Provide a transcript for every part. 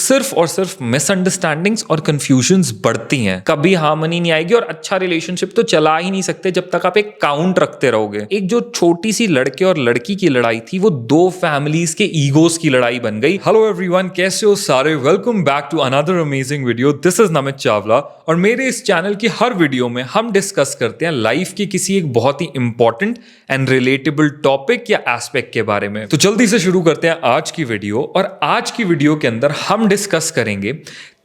सिर्फ और सिर्फ मिसअंडरस्टैंडिंग्स और कंफ्यूजन्स बढ़ती हैं। कभी हार्मनी नहीं आएगी और अच्छा रिलेशनशिप तो चला ही नहीं सकते जब तक आप एक काउंट रखते रहोगे। एक जो छोटी सी लड़के और लड़की की लड़ाई थी वो दो फैमिलीज के ईगोस की लड़ाई बन गई। हेलो एवरीवन, कैसे हो सारे? Welcome back to another amazing video. This is Namit Chawla और मेरे इस चैनल की हर वीडियो में हम डिस्कस करते हैं लाइफ की किसी एक बहुत ही इंपॉर्टेंट एंड रिलेटेबल टॉपिक या एस्पेक्ट के बारे में। तो जल्दी से शुरू करते हैं आज की वीडियो। और आज की वीडियो के अंदर हम डिस्कस करेंगे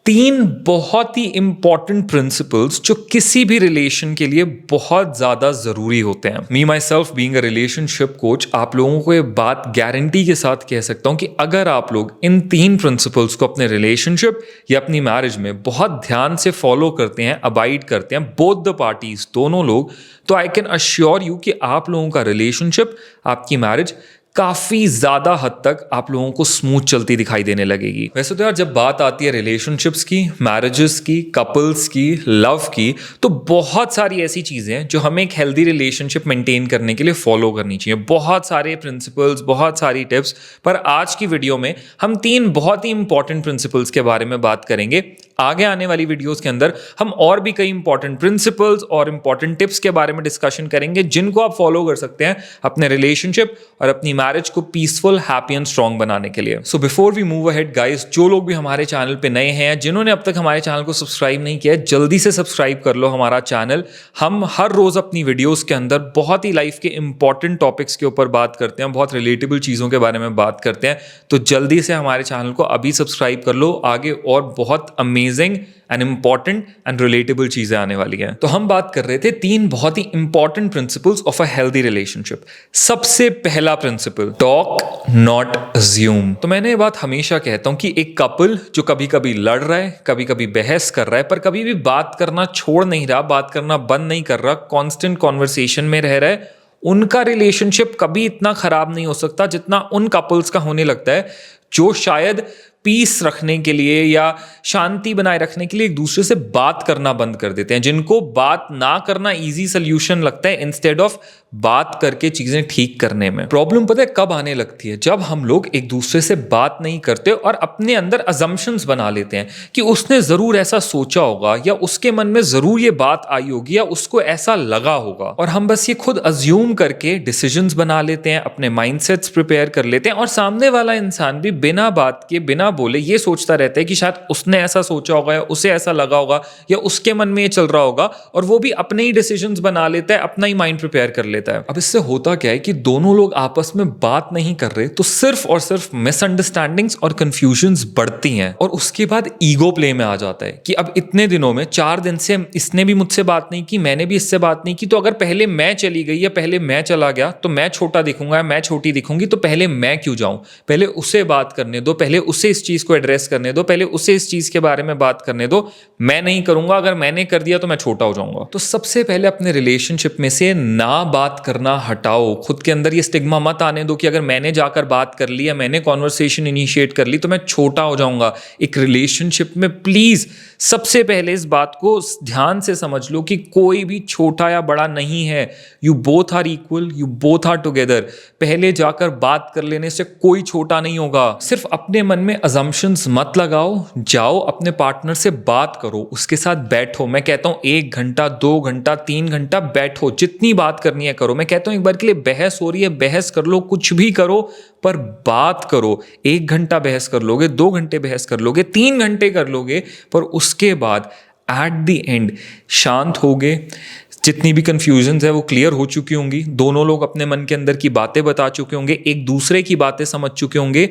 3 बहुत ही इंपॉर्टेंट प्रिंसिपल्स जो किसी भी रिलेशन के लिए बहुत ज्यादा जरूरी होते हैं। Me myself being a relationship coach, आप लोगों को ये बात गारंटी के साथ कह सकता हूं कि अगर आप लोग इन 3 प्रिंसिपल्स को अपने रिलेशनशिप या अपनी मैरिज में बहुत ध्यान से फॉलो करते हैं, अबाइड करते हैं, बोथ द पार्टीज, दोनों लोग, तो आई कैन अश्योर यू कि आप लोगों का रिलेशनशिप, आपकी मैरिज काफी ज्यादा हद तक आप लोगों को स्मूथ चलती दिखाई देने लगेगी। वैसे तो यार जब बात आती है रिलेशनशिप्स की, मैरिजेस की, कपल्स की, लव की, तो बहुत सारी ऐसी चीजें हैं जो हमें एक हेल्दी रिलेशनशिप मेंटेन करने के लिए फॉलो करनी चाहिए। बहुत सारे प्रिंसिपल्स, बहुत सारी टिप्स, पर आज की वीडियो में हम 3 बहुत ही इंपॉर्टेंट प्रिंसिपल्स के बारे में बात करेंगे। आगे आने वाली वीडियोस के अंदर हम और भी कई इंपॉर्टेंट प्रिंसिपल्स और इंपॉर्टेंट टिप्स के बारे में डिस्कशन करेंगे जिनको आप फॉलो कर सकते हैं अपने रिलेशनशिप और अपनी मैरिज को पीसफुल, हैप्पी एंड स्ट्रॉन्ग बनाने के लिए। So before we move ahead guys, जो लोग भी हमारे चैनल पे नए हैं, जिन्होंने अब तक हमारे चैनल को सब्सक्राइब नहीं किया है, जल्दी से सब्सक्राइब कर लो हमारा चैनल। हम हर रोज अपनी वीडियोस के अंदर बहुत ही लाइफ के इंपॉर्टेंट टॉपिक्स के ऊपर बात करते हैं, बहुत रिलेटेबल चीजों के बारे में बात करते हैं। तो जल्दी से हमारे चैनल को अभी सब्सक्राइब कर लो, आगे और बहुत amazing and important and relatable चीजें आने वाली हैं। तो हम बात कर रहे थे 3 बहुत ही important principles of a healthy relationship. सबसे पहला प्रिंसिपल, टॉक नॉट अज्यूम। तो मैंने ये बात हमेशा कहता हूं कि एक कपल जो कभी कभी लड़ रहा है, कभी कभी बहस कर रहा है, पर कभी भी बात करना छोड़ नहीं रहा, बात करना बंद नहीं कर रहा, कॉन्स्टेंट कॉन्वर्सेशन में रह रहा है, उनका रिलेशनशिप कभी इतना खराब नहीं हो सकता जितना उन कपल्स का होने लगता है जो शायद पीस रखने के लिए या शांति बनाए रखने के लिए एक दूसरे से बात करना बंद कर देते हैं, जिनको बात ना करना इजी सोल्यूशन लगता है इंस्टेड ऑफ बात करके चीजें ठीक करने में। प्रॉब्लम पता है कब आने लगती है? जब हम लोग एक दूसरे से बात नहीं करते और अपने अंदर अजम्पशंस बना लेते हैं कि उसने जरूर ऐसा सोचा होगा या उसके मन में जरूर ये बात आई होगी या उसको ऐसा लगा होगा, और हम बस ये खुद अज्यूम करके डिसीजंस बना लेते हैं, अपने माइंडसेट्स प्रिपेयर कर लेते हैं, और सामने वाला इंसान भी बिना बात के, बिना बोले ये सोचता रहता है कि शायद उसने ऐसा सोचा होगा या उसे ऐसा लगा होगा या उसके मन में ये चल रहा होगा, और वो भी अपने ही डिसीजंस बना लेता है, अपना ही माइंड प्रिपेयर कर लेता है। अब इससे होता क्या है कि दोनों लोग आपस में बात नहीं कर रहे, तो सिर्फ और सिर्फ मिसअंडरस्टैंडिंग्स और कंफ्यूजन्स बढ़ती हैं, और उसके बाद ईगो प्ले में आ जाता है कि अब इतने दिनों में 4 दिन से इसने भी मुझसे बात नहीं की, मैंने भी इससे बात नहीं की, तो अगर पहले मैं चली गई या पहले मैं चला गया तो मैं छोटा दिखूंगा या मैं छोटी दिखूंगी, तो पहले मैं क्यों जाऊं? पहले उसे बात करने दो, पहले उसे इस चीज को एड्रेस करने दो, पहले उसे इस चीज के बारे में बात करने दो। मैं नहीं करूंगा, अगर मैंने कर दिया तो मैं छोटा हो जाऊंगा। तो सबसे पहले अपने रिलेशनशिप में से ना बात करना हटाओ। खुद के अंदर ये स्टिग्मा मत आने दो कि अगर मैंने जाकर बात कर ली या मैंने कॉन्वर्सेशन इनिशिएट कर ली तो मैं छोटा हो जाऊंगा। एक रिलेशनशिप में प्लीज सबसे पहले इस बात को ध्यान से समझ लो कि कोई भी छोटा या बड़ा नहीं है। You both are equal, you both are together. पहले जाकर बात कर लेने से कोई छोटा नहीं होगा। सिर्फ अपने मन में अजम्पशंस मत लगाओ, जाओ अपने पार्टनर से बात करो, उसके साथ बैठो। मैं कहता हूं 1 घंटा, 2 घंटा, 3 घंटा बैठो, जितनी बात करनी है करो। मैं कहता हूं एक बार के लिए बहस हो रही है, बहस कर लो, कुछ भी करो, पर बात करो। 1 घंटा बहस कर लोगे, 2 घंटे बहस कर लोगे, 3 घंटे कर लोगे, पर उसके बाद एट द एंड शांत होगे, जितनी भी कंफ्यूजन्स है वो क्लियर हो चुकी होंगी, दोनों लोग अपने मन के अंदर की बातें बता चुके होंगे, एक दूसरे की बातें समझ चुके होंगे,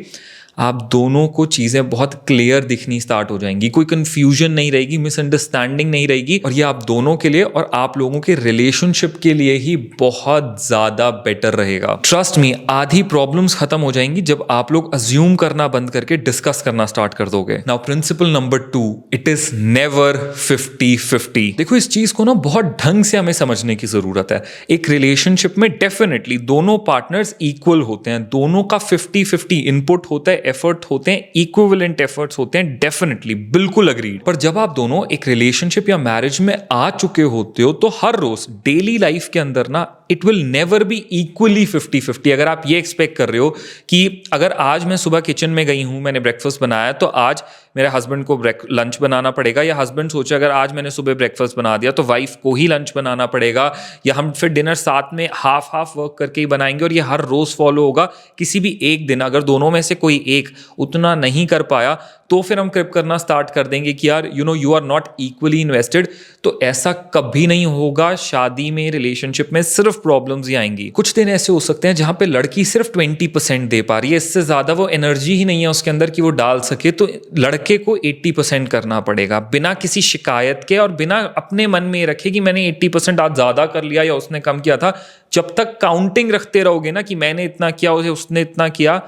आप दोनों को चीजें बहुत क्लियर दिखनी स्टार्ट हो जाएंगी, कोई कंफ्यूजन नहीं रहेगी, मिसअंडरस्टैंडिंग नहीं रहेगी, और ये आप दोनों के लिए और आप लोगों के रिलेशनशिप के लिए ही बहुत ज्यादा बेटर रहेगा। ट्रस्ट मी, आधी प्रॉब्लम्स खत्म हो जाएंगी जब आप लोग अज्यूम करना बंद करके डिस्कस करना स्टार्ट कर दोगे। Now principle number 2, it is never 50-50। देखो इस चीज को ना बहुत ढंग से हमें समझने की जरूरत है। एक रिलेशनशिप में डेफिनेटली दोनों पार्टनर्स इक्वल होते हैं, दोनों का 50-50 इनपुट होता है, एफर्ट होते हैं, इक्विवेलेंट एफर्ट्स होते हैं, डेफिनेटली, बिल्कुल अग्रीड। पर जब आप दोनों एक रिलेशनशिप या मैरिज में आ चुके होते हो तो हर रोज डेली लाइफ के अंदर ना it will never be equally 50-50। अगर आप ये एक्सपेक्ट कर रहे हो कि अगर आज मैं सुबह किचन में गई हूँ, मैंने ब्रेकफास्ट बनाया, तो आज मेरे हस्बैंड को लंच बनाना पड़ेगा, या हस्बैंड सोचे अगर आज मैंने सुबह ब्रेकफास्ट बना दिया तो वाइफ को ही लंच बनाना पड़ेगा, या हम फिर डिनर साथ में हाफ हाफ वर्क करके ही बनाएंगे और ये हर रोज फॉलो होगा। किसी भी एक दिन अगर दोनों में से कोई एक उतना नहीं कर पाया तो फिर हम क्रिप करना स्टार्ट कर देंगे कि यार you are not equally invested. तो ऐसा कभी नहीं होगा। शादी में, रिलेशनशिप में सिर्फ प्रॉब्लम्स ही आएंगी। कुछ दिन ऐसे हो सकते हैं जहां पे लड़की सिर्फ 20% दे पा रही है, इससे ज्यादा वो एनर्जी ही नहीं है उसके अंदर कि वो डाल सके, तो लड़के को 80% करना पड़ेगा बिना किसी शिकायत के और बिना अपने मन में रखे कि मैंने 80% आज ज्यादा कर लिया या उसने कम किया था। जब तक काउंटिंग रखते रहोगे ना कि मैंने इतना किया, उसने इतना किया,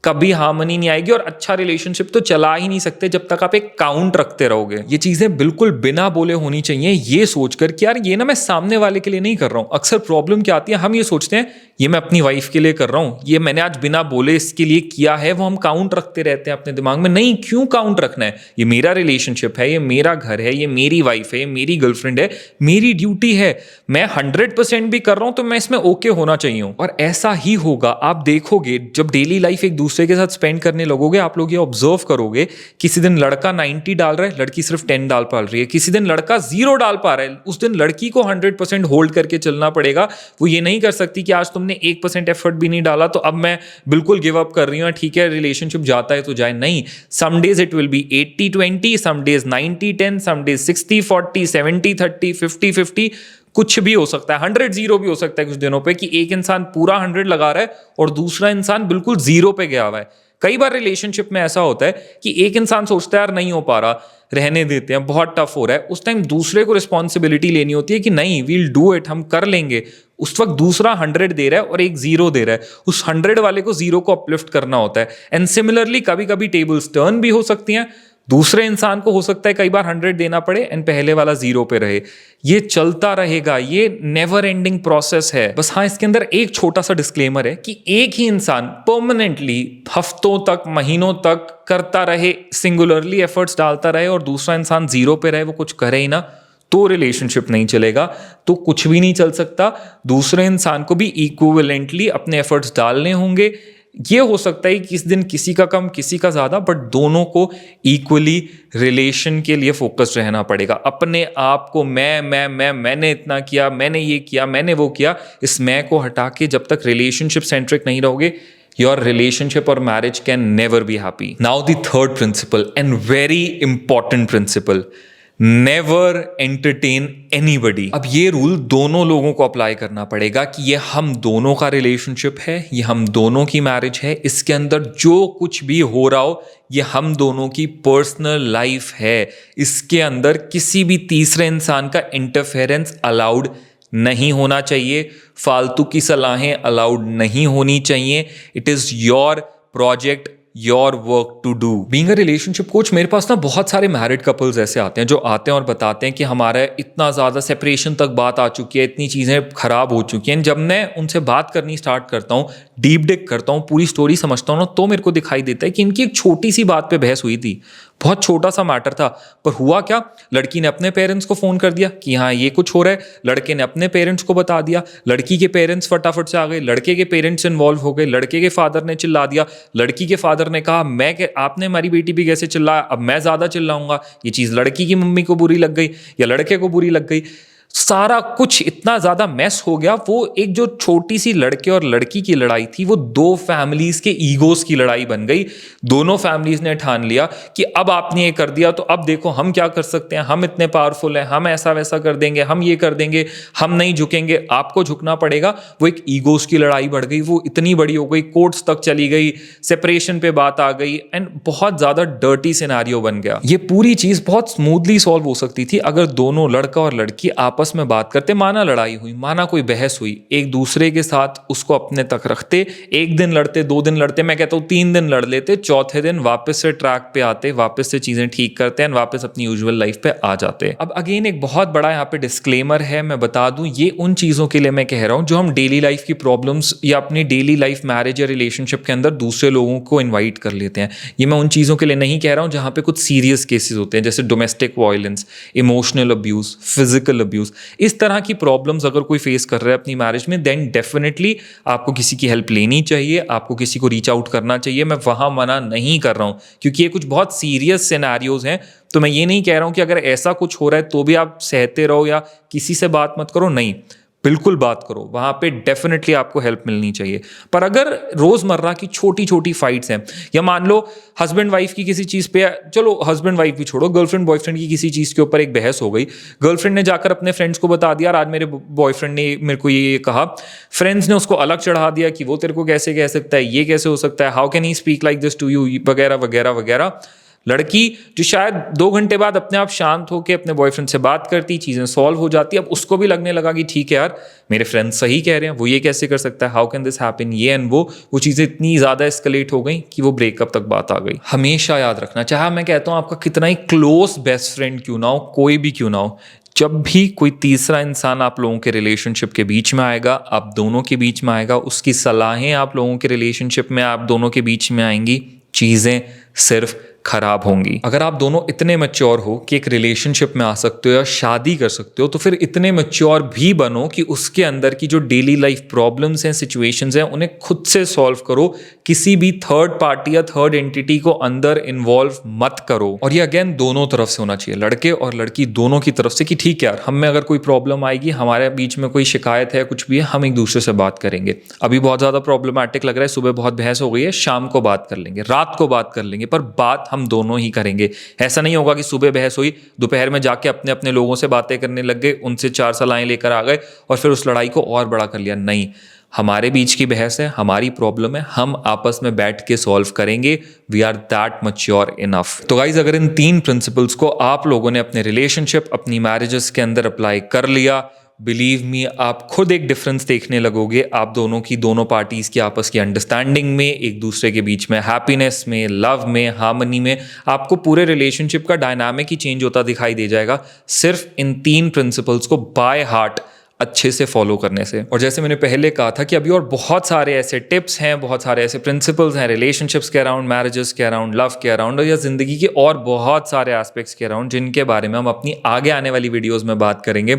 कभी हार्मनी नहीं आएगी और अच्छा रिलेशनशिप तो चला ही नहीं सकते जब तक आप एक काउंट रखते रहोगे। ये चीजें बिल्कुल बिना बोले होनी चाहिए, ये सोचकर कि यार ये ना मैं सामने वाले के लिए नहीं कर रहा हूं। अक्सर प्रॉब्लम क्या आती है, हम ये सोचते हैं ये मैं अपनी वाइफ के लिए कर रहा हूं, ये मैंने आज बिना बोले इसके लिए किया है, वो हम काउंट रखते रहते हैं अपने दिमाग में। नहीं, क्यों काउंट रखना है? ये मेरा रिलेशनशिप है, ये मेरा घर है, ये मेरी वाइफ है, ये मेरी गर्लफ्रेंड है, मेरी ड्यूटी है। मैं 100% भी कर रहा हूं तो मैं इसमें ओके होना चाहिए। और ऐसा ही होगा, आप देखोगे जब डेली लाइफ एक दूसरे के साथ स्पेंड करने लगोगे, आप लोग ये ऑब्जर्व करोगे, किसी दिन लड़का 90 डाल रहा है, लड़की सिर्फ 10 डाल पा रही है, किसी दिन लड़का 0 डाल पा रहा है, उस दिन लड़की को 100% होल्ड करके चलना पड़ेगा। वो ये नहीं कर सकती कि आज तुमने 1% एफर्ट भी नहीं डाला तो अब मैं बिल्कुल गिव अप कर रही हूँ, ठीक है रिलेशनशिप जाता है तो जाए। नहीं, some days it will be 80-20, some days 90-10, some days 60-40, 70-30, 50-50, कुछ भी हो सकता है। 100-0 भी हो सकता है कुछ दिनों पे कि एक इंसान पूरा 100 लगा रहा है और दूसरा इंसान बिल्कुल 0 पे गया हुआ है। कई बार रिलेशनशिप में ऐसा होता है कि एक इंसान सोचता है यार नहीं हो पा रहा, रहने देते हैं, बहुत टफ हो रहा है। उस टाइम दूसरे को रिस्पॉन्सिबिलिटी लेनी होती है कि नहीं, वील डू इट, हम कर लेंगे। उस वक्त दूसरा 100 दे रहा है और एक 0 दे रहा है, उस 100 वाले को 0 को अपलिफ्ट करना होता है। एंड सिमिलरली कभी कभी टेबल्स टर्न भी हो सकती हैं, दूसरे इंसान को हो सकता है कई बार 100 देना पड़े एंड पहले वाला 0 पे रहे। ये चलता रहेगा, ये नेवर एंडिंग प्रोसेस है। बस हाँ, इसके अंदर एक छोटा सा डिस्क्लेमर है कि एक ही इंसान परमानेंटली हफ्तों तक, महीनों तक करता रहे, सिंगुलरली एफर्ट्स डालता रहे और दूसरा इंसान 0 पे रहे, वो कुछ करे ही ना, तो रिलेशनशिप नहीं चलेगा, तो कुछ भी नहीं चल सकता। दूसरे इंसान को भी इक्विवेलेंटली अपने एफर्ट्स डालने होंगे। ये हो सकता है कि इस दिन किसी का कम किसी का ज्यादा, बट दोनों को इक्वली रिलेशन के लिए फोकस्ड रहना पड़ेगा। अपने आप को मैंने इतना किया, मैंने ये किया, मैंने वो किया, इस मैं को हटा के जब तक रिलेशनशिप सेंट्रिक नहीं रहोगे, your relationship or marriage can never be happy. Now the third principle, and very important principle, never entertain anybody. अब ये रूल दोनों लोगों को अप्लाई करना पड़ेगा कि ये हम दोनों का रिलेशनशिप है, ये हम दोनों की मैरिज है, इसके अंदर जो कुछ भी हो रहा हो ये हम दोनों की पर्सनल लाइफ है। इसके अंदर किसी भी तीसरे इंसान का इंटरफेरेंस अलाउड नहीं होना चाहिए, फालतू की सलाहें अलाउड नहीं होनी चाहिए। It is your project, your work to do. Being a relationship coach, मेरे पास ना बहुत सारे मैरिड कपल्स ऐसे आते हैं जो आते हैं और बताते हैं कि हमारा इतना ज़्यादा सेपरेशन तक बात आ चुकी है, इतनी चीज़ें खराब हो चुकी हैं। जब मैं उनसे बात करनी स्टार्ट करता हूँ, डीप डिग करता हूँ, पूरी स्टोरी समझता हूँ ना, तो मेरे को दिखाई देता है कि इनकी एक छोटी सी बात पे बहस हुई थी, बहुत छोटा सा मैटर था, पर हुआ क्या, लड़की ने अपने पेरेंट्स को फ़ोन कर दिया कि हाँ ये कुछ हो रहा है, लड़के ने अपने पेरेंट्स को बता दिया, लड़की के पेरेंट्स फटाफट से आ गए, लड़के के पेरेंट्स इन्वॉल्व हो गए, लड़के के फादर ने चिल्ला दिया, लड़की के फादर ने कहा आपने हमारी बेटी भी कैसे चिल्लाया, अब मैं ज़्यादा चिल्लाऊंगा। ये चीज़ लड़की की मम्मी को बुरी लग गई या लड़के को बुरी लग गई, सारा कुछ इतना ज्यादा मैस हो गया। वो एक जो छोटी सी लड़के और लड़की की लड़ाई थी, वो दो फैमिलीज के ईगोस की लड़ाई बन गई। दोनों फैमिलीज ने ठान लिया कि अब आपने ये कर दिया तो अब देखो हम क्या कर सकते हैं, हम इतने पावरफुल हैं, हम ऐसा वैसा कर देंगे, हम ये कर देंगे, हम नहीं झुकेंगे, आपको झुकना पड़ेगा। वो एक ईगोस की लड़ाई बढ़ गई, वो इतनी बड़ी हो गई, कोर्ट्स तक चली गई, सेपरेशन पे बात आ गई एंड बहुत ज्यादा डर्टी सिनेरियो बन गया। ये पूरी चीज बहुत स्मूथली सॉल्व हो सकती थी अगर दोनों लड़का और लड़की आपस में बात करते, माना लड़ाई हुई, माना कोई बहस हुई, एक दूसरे के साथ उसको अपने तक रखते। एक दिन लड़ते, 2 दिन लड़ते, मैं कहता हूं 3 दिन लड़ लेते, चौथे दिन वापस से ट्रैक पे आते, वापस से चीजें ठीक करते हैं, वापस अपनी यूजुअल लाइफ पे आ जाते। अब अगेन एक बहुत बड़ा यहाँ पे डिस्क्लेमर है, मैं बता दूं, ये उन चीजों के लिए मैं कह रहा हूं जो हम डेली लाइफ की प्रॉब्लम्स या अपनी डेली लाइफ मैरिज या रिलेशनशिप के अंदर दूसरे लोगों को इन्वाइट कर लेते हैं। ये मैं उन चीजों के लिए नहीं कह रहा हूं जहां पे कुछ सीरियस केसेस होते हैं, जैसे domestic violence, emotional abuse, physical abuse. इस तरह की प्रॉब्लम्स अगर कोई फेस कर रहा है अपनी मैरिज में, देन डेफिनेटली आपको किसी की हेल्प लेनी चाहिए, आपको किसी को रीच आउट करना चाहिए। मैं वहाँ मना नहीं कर रहा हूँ, क्योंकि ये कुछ बहुत सीरियस सिनेरियोज हैं। तो मैं ये नहीं कह रहा हूँ कि अगर ऐसा कुछ हो रहा है तो भी आप सहते रहो या किसी से बात मत करो, नहीं, बिल्कुल बात करो, वहाँ पे डेफिनेटली आपको हेल्प मिलनी चाहिए। पर अगर रोज़मर्रा की छोटी छोटी फाइट्स हैं, या मान लो हस्बैंड वाइफ की किसी चीज़ पे, चलो हस्बैंड वाइफ भी छोड़ो, गर्लफ्रेंड बॉयफ्रेंड की किसी चीज़ के ऊपर एक बहस हो गई, गर्लफ्रेंड ने जाकर अपने फ्रेंड्स को बता दिया, आज मेरे बॉयफ्रेंड ने मेरे को ये कहा, फ्रेंड्स ने उसको अलग चढ़ा दिया कि वो तेरे को कैसे कह सकता है, ये कैसे हो सकता है, how can he speak like this to you, वगैरह वगैरह वगैरह। लड़की जो शायद 2 घंटे बाद अपने आप शांत होकर अपने बॉयफ्रेंड से बात करती, चीज़ें सॉल्व हो जाती, अब उसको भी लगने लगा कि ठीक है यार, मेरे फ्रेंड्स सही कह रहे हैं, वो ये कैसे कर सकता है, हाउ कैन दिस हैपन, ये एंड वो चीज़ें इतनी ज़्यादा एस्केलेट हो गई कि वो ब्रेकअप तक बात आ गई। हमेशा याद रखना, चाहे मैं कहता हूँ आपका कितना ही क्लोज बेस्ट फ्रेंड क्यों ना हो, कोई भी क्यों ना हो, जब भी कोई तीसरा इंसान आप लोगों के रिलेशनशिप के बीच में आएगा, आप दोनों के बीच में आएगा, उसकी सलाहें आप लोगों के रिलेशनशिप में आप दोनों के बीच में आएंगी, चीज़ें सिर्फ खराब होंगी। अगर आप दोनों इतने मैच्योर हो कि एक रिलेशनशिप में आ सकते हो या शादी कर सकते हो, तो फिर इतने मैच्योर भी बनो कि उसके अंदर की जो डेली लाइफ प्रॉब्लम्स हैं, सिचुएशंस हैं, उन्हें खुद से सॉल्व करो, किसी भी थर्ड पार्टी या थर्ड एंटिटी को अंदर इन्वॉल्व मत करो। और ये अगेन दोनों तरफ से होना चाहिए, लड़के और लड़की दोनों की तरफ से, कि ठीक है यार, हम में अगर कोई प्रॉब्लम आएगी, हमारे बीच में कोई शिकायत है, कुछ भी है, हम एक दूसरे से बात करेंगे। अभी बहुत ज़्यादा प्रॉब्लमैटिक लग रहा है, सुबह बहुत बहस हो गई है, शाम को बात कर लेंगे, रात को बात कर लेंगे, पर बात हम दोनों ही करेंगे। ऐसा नहीं होगा कि सुबह बहस हुई, दोपहर में जाके अपने अपने लोगों से बातें करने लग गए, उनसे 4 सलाहें लेकर आ गए और फिर उस लड़ाई को और बड़ा कर लिया। नहीं, हमारे बीच की बहस है, हमारी प्रॉब्लम है, हम आपस में बैठ के सॉल्व करेंगे। We are that mature enough. तो गाइज, अगर इन 3 प्रिंसिपल्स को आप लोगों ने अपने रिलेशनशिप, अपनी मैरिजेस के अंदर अप्लाई कर लिया, बिलीव मी, आप खुद एक डिफरेंस देखने लगोगे। आप दोनों पार्टीज की आपस की अंडरस्टैंडिंग में, एक दूसरे के बीच में हैप्पीनेस में, लव में, हार्मनी में, आपको पूरे रिलेशनशिप का डायनामिक ही चेंज होता दिखाई दे जाएगा, सिर्फ इन 3 प्रिंसिपल्स को बाय हार्ट अच्छे से फॉलो करने से। और जैसे मैंने पहले कहा था कि अभी और बहुत सारे ऐसे टिप्स हैं, बहुत सारे ऐसे प्रिंसिपल्स हैं रिलेशनशिप्स के अराउंड, मैरिजेस के अराउंड, लव के अराउंड, और या जिंदगी के और बहुत सारे एस्पेक्ट्स के अराउंड, जिनके बारे में हम अपनी आगे आने वाली वीडियोस में बात करेंगे।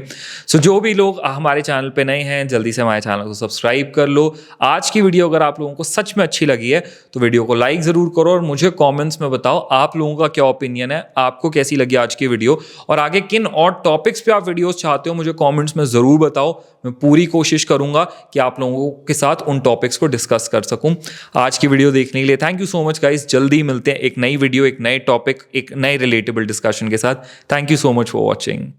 सो जो भी लोग हमारे चैनल पे नए हैं, जल्दी से हमारे चैनल को सब्सक्राइब कर लो। आज की वीडियो अगर आप लोगों को सच में अच्छी लगी है तो वीडियो को लाइक जरूर करो और मुझे कॉमेंट्स में बताओ आप लोगों का क्या ओपिनियन है, आपको कैसी लगी आज की वीडियो, और आगे किन और टॉपिक्स पे आप वीडियोस चाहते हो मुझे कॉमेंट्स में जरूर बताओ। मैं पूरी कोशिश करूंगा कि आप लोगों के साथ उन टॉपिक्स को डिस्कस कर सकूं। आज की वीडियो देखने के लिए thank you so much guys. जल्दी मिलते हैं एक नई वीडियो, एक नए टॉपिक, एक नए रिलेटेबल डिस्कशन के साथ। Thank you so much for watching.